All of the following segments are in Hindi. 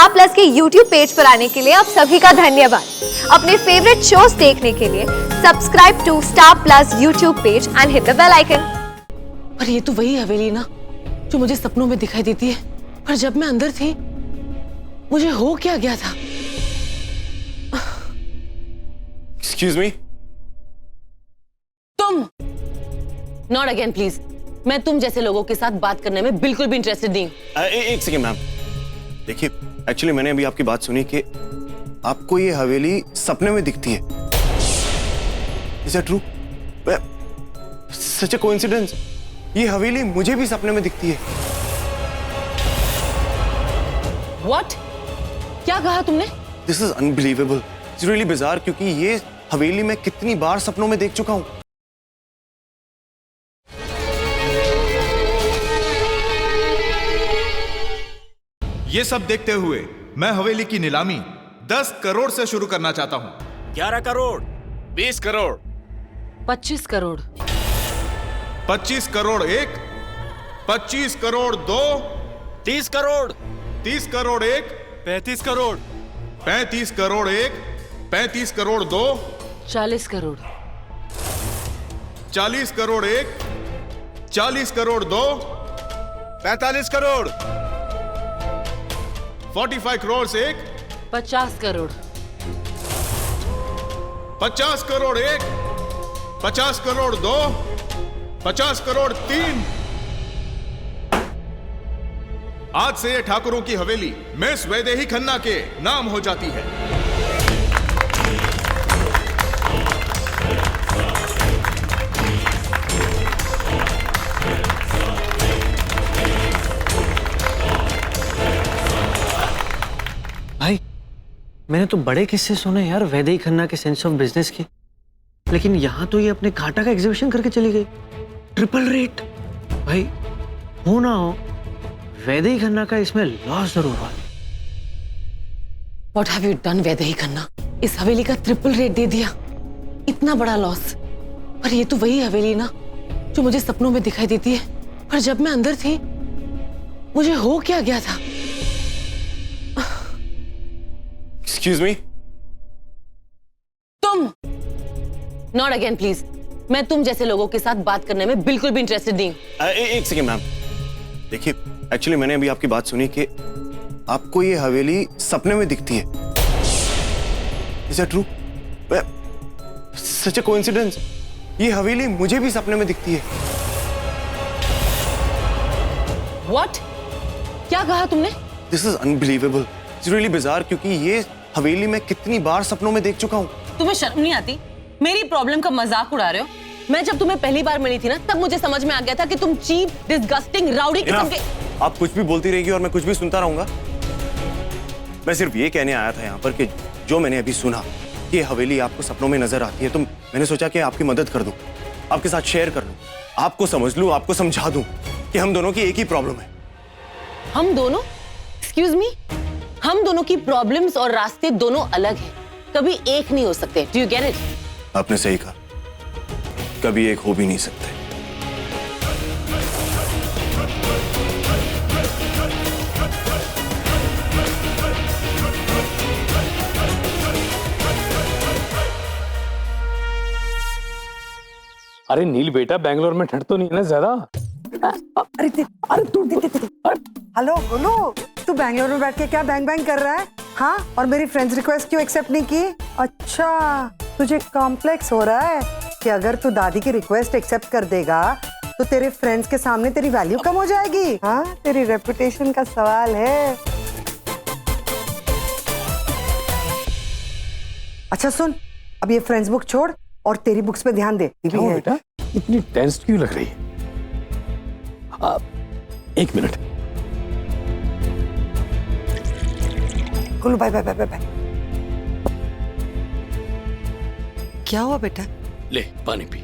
स्टार प्लस के YouTube पेज पर आने के लिए आप सभी का धन्यवाद। अपने फेवरेट शोज देखने के लिए subscribe to Star Plus YouTube page and hit the bell icon. पर ये तो वही हवेली ना जो मुझे सपनों में दिखाई देती है, पर जब मैं अंदर थी मुझे हो क्या गया था। Excuse me? तुम नॉट अगेन प्लीज। मैं तुम जैसे लोगों के साथ बात करने में बिल्कुल भी इंटरेस्टेड नहीं हूं। एक सेकेंड मैम, देखिए एक्चुअली मैंने अभी आपकी बात सुनी कि आपको ये हवेली सपने में दिखती है। Is that true? Such a coincidence. ये हवेली मुझे भी सपने में दिखती है। What? क्या कहा तुमने? This is unbelievable. It's really bizarre क्योंकि ये हवेली मैं कितनी बार सपनों में देख चुका हूं। ये सब देखते हुए मैं हवेली की नीलामी 10 करोड़ से शुरू करना चाहता हूं। 11 करोड़, 20 करोड़, 25 करोड़, 25 करोड़ 1, 25 करोड़ 2, 30 करोड़, 30 करोड़ 1, 35 करोड़, 35 करोड़ 1, 35 करोड़ 2, 40 करोड़, 40 करोड़ 1, 40 करोड़ 2, 45 करोड़, 45 करोड़ 1, 50 करोड़, 50 करोड़ 1, 50 करोड़ 2, 50 करोड़ 3। आज से ये ठाकुरों की हवेली मिस वैदेही खन्ना के नाम हो जाती है। भाई मैंने तो बड़े किस्से सुने यार वैदेही खन्ना के सेंस ऑफ बिजनेस की, लेकिन यहां तो ये अपने घाटा का एग्जीबिशन करके चली गई। Triple rate. भाई हो ना हो वैदेही खन्ना का इसमें लॉस जरूर हुआ। What have you done Vaidehi Khanna? इस हवेली का ट्रिपल रेट दे दिया, इतना बड़ा लॉस। पर ये तो वही हवेली ना जो मुझे सपनों में दिखाई देती है, पर जब मैं अंदर थी मुझे हो क्या गया था। Excuse me? तुम नॉट अगेन प्लीज। मैं तुम जैसे लोगों के साथ बात करने में बिल्कुल भी इंटरेस्टेड नहीं हूं। एक सेकेंड मैम, देखिए एक्चुअली मैंने अभी आपकी बात सुनी कि आपको ये हवेली सपने में दिखती है। Is that true? Such a coincidence. ये हवेली मुझे भी सपने में दिखती है। What? क्या कहा तुमने? This is unbelievable. It's really bizarre क्योंकि ये हवेली मैं कितनी बार सपनों में देख चुका हूँ। तुम्हें शर्म नहीं आती? मेरी प्रॉब्लम का मजाक उड़ा रहे हो? मैं जब तुम्हें पहली बार मिली थी ना, तब मुझे समझ में आ गया था कि तुम चीप, डिस्गस्टिंग, राउडी किस्म के। आप कुछ भी बोलती रहेगी और मैं कुछ भी सुनता रहूंगा। मैं सिर्फ ये कहने आया था यहाँ पर कि जो मैंने अभी सुना कि ये हवेली आपको सपनों में नजर आती है, तो मैंने सोचा कि आपकी मदद कर दूं, आपके साथ शेयर कर लूं, आपको समझ लूं, आपको समझा दूं कि हम दोनों की एक ही प्रॉब्लम है। हम दोनों? एक्सक्यूज मी, हम दोनों की प्रॉब्लम्स और रास्ते दोनों अलग हैं, कभी एक नहीं हो सकते। Do you get it? आपने सही कहा, कभी एक हो भी नहीं सकते। अरे नील बेटा, बैंगलोर में ठंड तो नहीं है ना ज्यादा? हेलो गोलू, तू बैंगलोर में बैठ के क्या बैंग बैंग कर रहा है? हाँ, और मेरी फ्रेंड्स रिक्वेस्ट क्यों एक्सेप्ट नहीं की? अच्छा, तुझे कॉम्प्लेक्स हो रहा है कि अगर तू दादी की रिक्वेस्ट एक्सेप्ट कर देगा तो तेरे फ्रेंड्स के सामने तेरी वैल्यू कम हो जाएगी। हाँ, तेरी रेपुटेशन का सवाल है। अच्छा सुन, अब ये फ्रेंड्स बुक छोड़ और तेरी बुक्स पे ध्यान दे। क्यों बेटा, इतनी टेंस क्यों लग रही है? एक minute. Golu bye bye bye bye. क्या हुआ बेटा? ले पानी पी।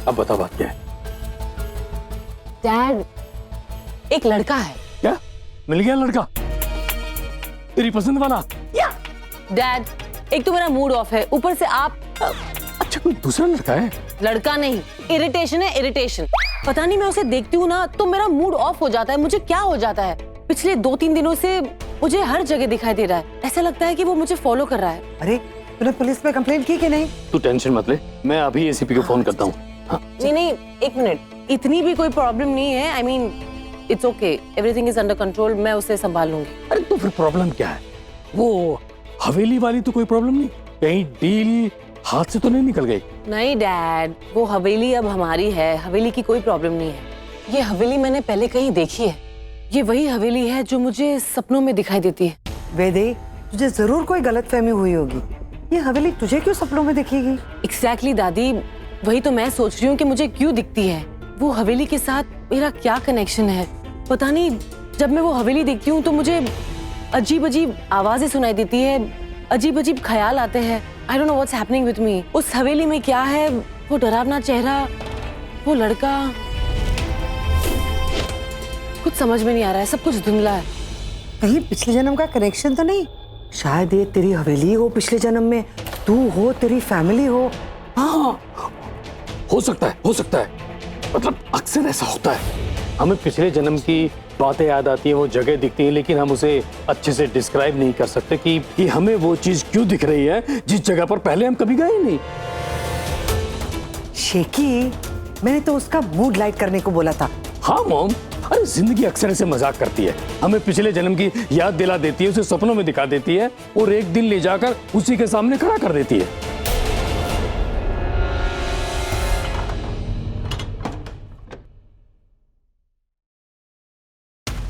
अब बता बात क्या है? डैड, एक लड़का है। क्या मिल गया लड़का? तेरी पसंद वाला? डैड, एक तो मेरा मूड ऑफ है, ऊपर से आप। अच्छा, कोई दूसरा लड़का है? लड़का नहीं, इरिटेशन है, इरिटेशन। पता नहीं, मैं उसे देखती हूँ ना तो मेरा मूड ऑफ हो जाता है। मुझे क्या हो जाता है, पिछले 2-3 दिनों से मुझे हर जगह दिखाई दे रहा है। ऐसा लगता है कि वो मुझे फॉलो कर रहा है। अरे तूने पुलिस में कंप्लेंट की कि नहीं? तू टेंशन मत ले, मैं अभी एसीपी को फोन करता हूँ। हाँ नहीं, 1 मिनट, इतनी भी कोई प्रॉब्लम नहीं है। I mean it's okay, everything is under control, मैं उसे संभाल लूंगी। अरे तो फिर प्रॉब्लम क्या है? वो हवेली वाली तो कोई प्रॉब्लम नहीं, कहीं डील हाथ से तो नहीं निकल गई? नहीं डैड, वो हवेली अब हमारी है, हवेली की कोई प्रॉब्लम नहीं है। ये हवेली मैंने पहले कहीं देखी है, ये वही हवेली है जो मुझे सपनों में दिखाई देती है। वैदेही, तुझे जरूर कोई गलतफहमी हुई होगी। ये हवेली तुझे क्यों सपनों में दिखेगी? एग्जैक्टली दादी, वही तो मैं सोच रही हूँ कि मुझे क्यों दिखती है। वो हवेली के साथ मेरा क्या कनेक्शन है पता नहीं। जब मैं वो हवेली देखती हूँ तो मुझे अजीब अजीब आवाजें सुनाई देती है, अजीब अजीब ख्याल आते हैं। I don't know what's happening with me. उस हवेली में क्या है, वो डरावना चेहरा, वो लड़का, कुछ समझ में नहीं आ रहा है, सब कुछ धुंधला है। कहीं पिछले जन्म का कनेक्शन तो नहीं? शायद ये तेरी हवेली हो, पिछले जन्म में तू हो, तेरी फैमिली हो। हाँ, हो सकता है, हो सकता है। मतलब अक्सर ऐसा होता है, हमें पिछले जन्म की बातें याद आती हैं, वो जगह दिखती है, लेकिन हम उसे अच्छे से डिस्क्राइब नहीं कर सकते कि हमें वो चीज क्यों दिख रही है जिस जगह पर पहले हम कभी गए ही नहीं। शेकी, मैंने तो उसका मूड लाइट करने को बोला था। हाँ मॉम, अरे जिंदगी अक्सर ऐसे मजाक करती है, हमें पिछले जन्म की याद दिला देती है, उसे सपनों में दिखा देती है और एक दिन ले जाकर उसी के सामने खड़ा कर देती है।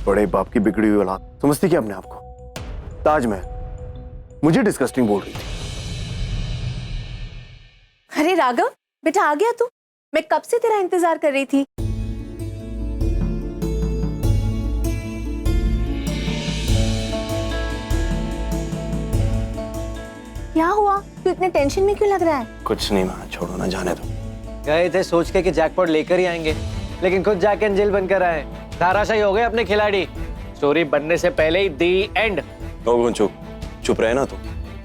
बड़े बाप की बिगड़ी हुई औलाद, समझती क्या अपने आप को? ताजमहल मुझे डिस्गस्टिंग बोल रही थी। अरे राघव बेटा, आ गया तू? मैं कब से तेरा इंतजार कर रही थी। क्या हुआ, तू इतने टेंशन में क्यों लग रहा है? कुछ नहीं मां, छोड़ो ना, जाने दो। गए थे सोच के कि जैकपॉट लेकर ही आएंगे, लेकिन खुद जैक एंड जिल बनकर आए, धाराशाही हो गए अपने खिलाड़ी। स्टोरी बनने से पहले ही दी एंड। तो चुप रहे ना तू,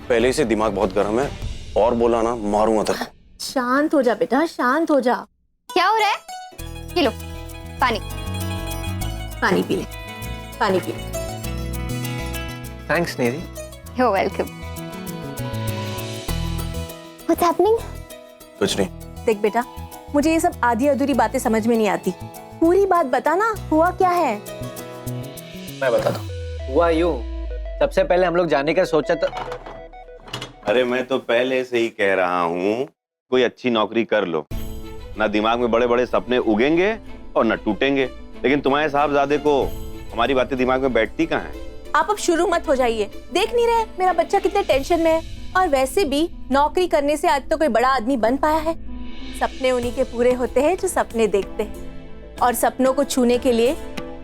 पहले ही से दिमाग बहुत गर्म है, और बोला ना मारूंगा तेरे को। शांत हो जा बेटा, शांत हो जा। क्या हो रहा है? ये लो पानी, पानी पी ले, पानी पी ले। Thanks Nidhi. You welcome. What's happening? कुछ नहीं। देख बेटा, मुझे ये सब आधी अधूरी बातें समझ में नहीं आती, पूरी बात बता ना, हुआ क्या है? मैं बताता हूँ। हुआ यूं, सबसे पहले हम लोग जाने का सोचा तो। अरे मैं तो पहले से ही कह रहा हूँ कोई अच्छी नौकरी कर लो, ना दिमाग में बड़े बड़े सपने उगेंगे और ना टूटेंगे। लेकिन तुम्हारे साहबजादे को हमारी बातें दिमाग में बैठती कहाँ है? आप अब शुरू मत हो जाइए, देख नहीं रहे मेरा बच्चा कितने टेंशन में है। और वैसे भी नौकरी करने से आज तो कोई बड़ा आदमी बन पाया है? सपने उन्हीं के पूरे होते हैं जो सपने देखते हैं, और सपनों को छूने के लिए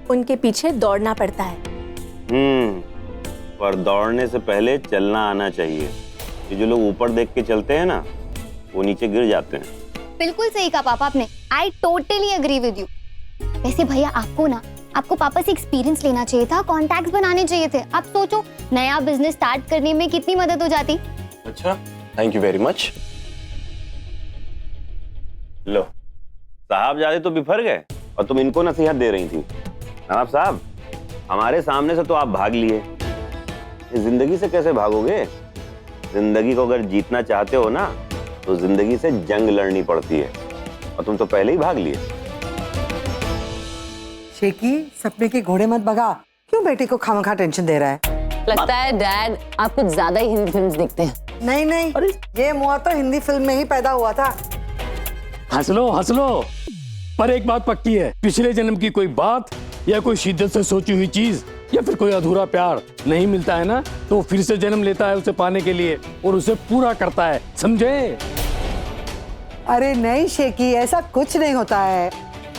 उनके पीछे दौड़ना पड़ता है। पर दौड़ने से पहले चलना आना चाहिए। ये जो लोग ऊपर देख के चलते हैं ना, वो नीचे गिर जाते हैं। बिल्कुल सही कहा पापा आपने, I totally agree with you. वैसे भैया आपको पापा से एक्सपीरियंस लेना चाहिए था, कॉन्टैक्ट्स बनाने चाहिए थे। आप सोचो नया बिजनेस स्टार्ट करने में कितनी मदद हो जाती। अच्छा, थैंक यू वेरी मच। लो, साहबजादे तो बिफर गए और तुम इनको नसीहत दे रही थी। नवाब साहब, हमारे सामने से तो आप भाग लिए, जिंदगी से कैसे भागोगे? जिंदगी को अगर जीतना चाहते हो ना, तो जिंदगी से जंग लड़नी पड़ती है, और तुम तो पहले ही भाग लिए। शेकी, सपने के घोड़े मत भगा। क्यों बेटे को खामखा टेंशन दे रहा है? लगता है डैड आप कुछ ज्यादा ही हिंदी फिल्म्स देखते हैं। नहीं, ये मुआ तो हिंदी फिल्म में ही पैदा हुआ था। हंस लो, पर एक बात पक्की है, पिछले जन्म की कोई बात या कोई शिद्दत से सोची हुई चीज या फिर कोई अधूरा प्यार नहीं मिलता है ना, तो वो फिर से जन्म लेता है उसे पाने के लिए और उसे पूरा करता है, समझे? अरे नहीं शेकी, ऐसा कुछ नहीं होता है।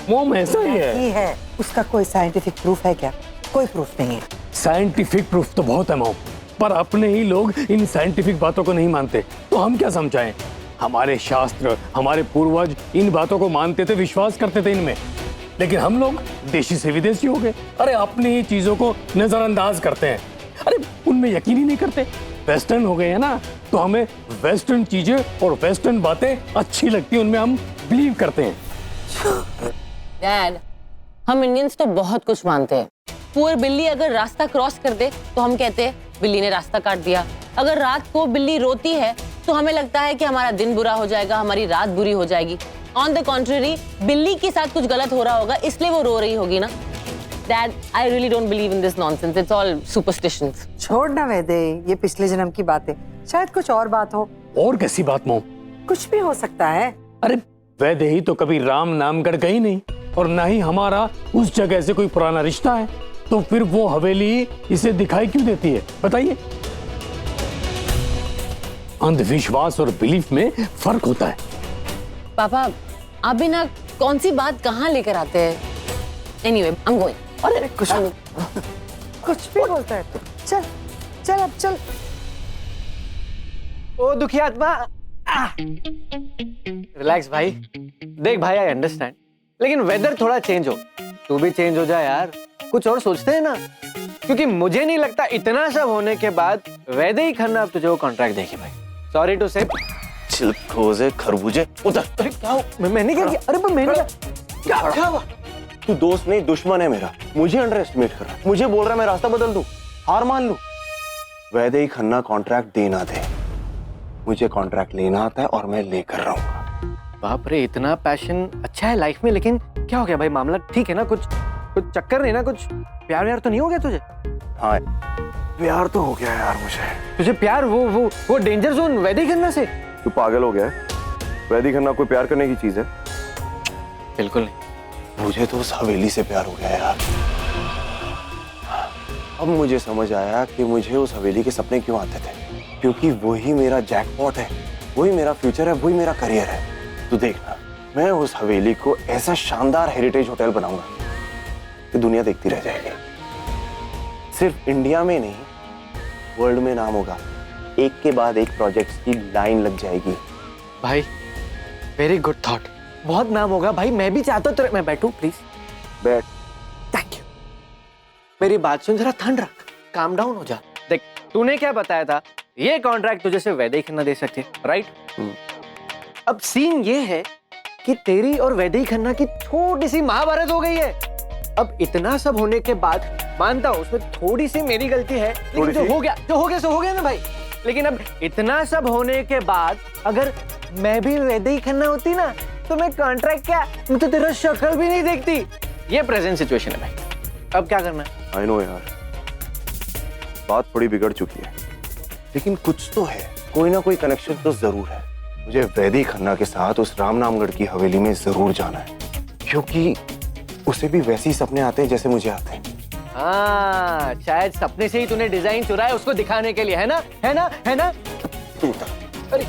मोम ऐसा ही है। उसका कोई साइंटिफिक प्रूफ है क्या? कोई प्रूफ नहीं है। साइंटिफिक प्रूफ तो बहुत है मोम, पर अपने ही लोग इन साइंटिफिक बातों को नहीं मानते, तो हम क्या समझाएं? हमारे शास्त्र, हमारे पूर्वज इन बातों को मानते थे, विश्वास करते थे इनमें, लेकिन हम लोग देशी से विदेशी हो गए। अरे अपनी ही चीजों को नजरअंदाज करते हैं, अरे उनमें यकीन ही नहीं करते। वेस्टर्न हो गए हैं ना, तो हमें वेस्टर्न चीजें और वेस्टर्न बातें अच्छी लगती है, उनमें हम बिलीव करते हैं। डैड, हम इंडियंस तो बहुत कुछ मानते हैं। पुअर बिल्ली अगर रास्ता क्रॉस कर दे तो हम कहते हैं बिल्ली ने रास्ता काट दिया। अगर रात को बिल्ली रोती है तो हमें लगता है कि हमारा दिन बुरा हो जाएगा, हमारी रात बुरी हो जाएगी। ऑन द कॉन्ट्ररी, बिल्ली के साथ कुछ गलत हो रहा होगा इसलिए वो रो रही होगी ना। Dad, I really don't believe in this nonsense, it's all superstitions. छोड़ ना वैदे, ये पिछले जन्म की बात है, शायद कुछ और बात हो। और कैसी बात मॉम? कुछ भी हो सकता है। अरे वैदेही तो कभी राम नाम कर गई नहीं, और ना ही हमारा उस जगह से कोई पुराना रिश्ता है, तो फिर वो हवेली इसे दिखाई क्यों देती है बताइए? अंधविश्वास और बिलीफ में फर्क होता है। पापा, आप भी ना कौन सी बात कहाँ लेकर आते हैं। Anyway, I am going. अरे कुछ भी बोलता है तू। चल चल अब चल। ओ दुखी आत्मा, रिलैक्स भाई। देख भाई, आई अंडरस्टैंड, लेकिन वेदर थोड़ा चेंज हो, तू भी चेंज हो जा यार। कुछ और सोचते हैं ना, क्योंकि मुझे नहीं लगता इतना सब होने के बाद वैदेही खन्ना अब तुझे वो कॉन्ट्रैक्ट देगी भाई। सॉरी टू से। छिलकोजे खरबूजे उधर। अरे क्या हो? मैंने क्या किया? अरे पर मैंने क्या हुआ? तू दोस्त नहीं दुश्मन है मेरा। मुझे अंडर एस्टिमेट कर रहा है, मुझे बोल रहा है मैं रास्ता बदल दूं, हार मान लूं। वैदेही खन्ना कॉन्ट्रैक्ट देना दे, मुझे कॉन्ट्रैक्ट लेना आता है और मैं लेकर रहूंगा। बाप रे, इतना पैशन अच्छा है लाइफ में, लेकिन क्या हो गया भाई? मामला ठीक है ना? कुछ चक्कर नहीं ना? कुछ प्यार व्यार तो नहीं हो गया तुझे? हाँ, प्यार तो हो गया यार मुझे। तुझे प्यार? वो डेंजर जोन वैदेही खन्ना से? तू पागल हो गया है? वैदेही खन्ना कोई प्यार करने की चीज है? बिल्कुल नहीं। मुझे तो उस हवेली से प्यार हो गया यार। अब मुझे समझ आया कि मुझे उस हवेली के सपने क्यों आते थे, क्योंकि वही मेरा जैकपॉट है, वही मेरा फ्यूचर है, वही मेरा करियर है। तो देखना, मैं उस हवेली को ऐसा शानदार हेरिटेज होटल बनाऊंगा कि दुनिया देखती रह जाएगी। सिर्फ इंडिया में नहीं, वर्ल्ड में नाम होगा। एक के बाद एक प्रोजेक्ट्स की लाइन लग जाएगी। भाई वेरी गुड थॉट, बहुत नाम होगा भाई। मैं भी चाहता हूँ। मैं बैठूं प्लीज? बैठ। Thank you. मेरी बात सुन, जरा ठंड रख, काम डाउन हो जा। देख, तूने क्या बताया था, ये कॉन्ट्रैक्ट तुझे सिर्फ वैदेही खन्ना दे सकती है, राइट? अब सीन ये है कि तेरी और वैदेही खन्ना की छोटी सी महाभारत हो गई है। अब इतना सब होने के बाद मानता हूं उसमें थोड़ी सी मेरी गलती है, लेकिन जो हो गया सो हो गया ना भाई। लेकिन अब इतना सब होने के बाद अगर मैं भी वैदेही खन्ना होती ना, तो मैं कॉन्ट्रैक्ट क्या, मैं तो तेरा शक्ल भी नहीं देखती। ये प्रेजेंट सिचुएशन है भाई, अब क्या करना है? आई नो यार, बात थोड़ी बिगड़ चुकी है, लेकिन कुछ तो है, कोई ना कोई कनेक्शन तो जरूर है। मुझे वैदेही खन्ना के साथ उस रामनामगढ़ की हवेली में जरूर जाना है, क्योंकि उसे भी वैसे ही सपने आते हैं जैसे मुझे आते हैं। हाँ, शायद सपने से ही तूने डिजाइन चुराया उसको दिखाने के लिए, है ना? है ना? है ना? अरे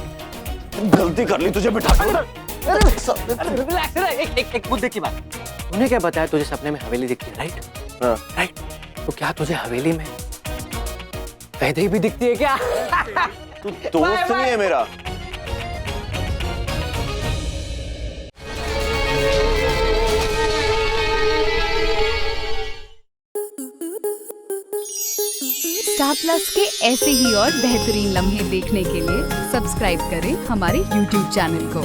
गलती कर ली, तुझे बिठा रिलैक्स, एक मुद्दे की बात। तूने क्या बताया तुझे सपने में हवेली दिखती है, राइट? हाँ। राइट। तो क्या तुझे हवेली में वैदेही भी दिखती है क्या? तू दोस्त नहीं है मेरा। स्टार प्लस के ऐसे ही और बेहतरीन लम्हे देखने के लिए सब्सक्राइब करें हमारे YouTube चैनल को।